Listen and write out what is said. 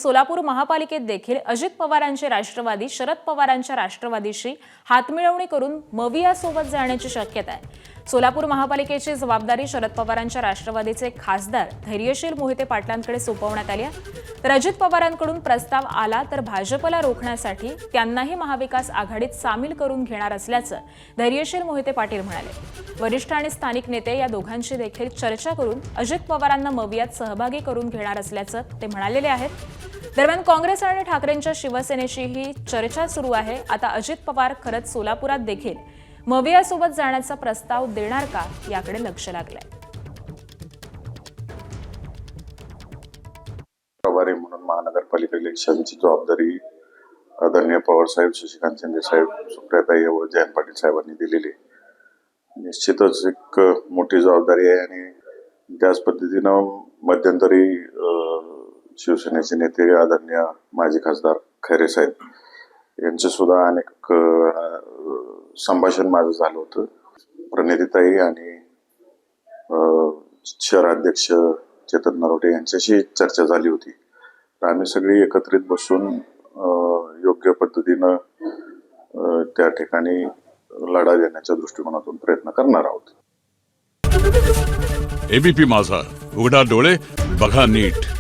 सोलापूर महापालिकेत देखील अजित पवारांचे राष्ट्रवादी शरद पवारांच्या राष्ट्रवादीशी हातमिळवणी करून मवियासोबत जाण्याची शक्यता आहे। सोलापूर महापालिकेची जबाबदारी शरद पवारांच्या राष्ट्रवादीचे खासदार धैर्यशील मोहिते पाटलांकडे सोपवण्यात आली आहे। तर अजित पवारांकडून प्रस्ताव आला तर भाजपला रोखण्यासाठी त्यांनाही महाविकास आघाडीत सामील करून घेणार असल्याचं धैर्यशील मोहिते पाटील म्हणाले। वरिष्ठ आणि स्थानिक नेते या दोघांशी देखील चर्चा करून अजित पवारांना मवियात सहभागी करून घेणार असल्याचं ते म्हणालेले आहेत। दरम्यान काँग्रेस आणि ठाकरेंच्या शिवसेनेशीही चर्चा सुरू आहे। आता अजित पवार खरंच सोलापुरात देखील मवियासोबत जाण्याचा प्रस्ताव देणार का याकडे लक्ष लागलंय। प्रभारी म्हणून महानगरपालिका इलेक्शनची जबाबदारी आदरणीय पवार साहेब, शशिकांत शिंदे साहेब, सुप्रियाताई व जयंत पाटील साहेबांनी दिलेली निश्चितच एक मोठी जबाबदारी आहे आणि त्याच पद्धतीनं मध्यंतरी शिवसेनेचे नेते आदरणीय माजी खासदार खैरे साहेब यांचे सुद्धा अनेक संभाषण माझं झालं होतं। प्रणितीताई आणि शहराध्यक्ष चेतन नरोटे यांच्याशी चर्चा झाली होती। तर आम्ही सगळी एकत्रित बसून योग्य पद्धतीनं त्या ठिकाणी लढा देण्याच्या दृष्टिकोनातून प्रयत्न करणार आहोत। एबीपी माझा, उघडा डोळे बघा नीट।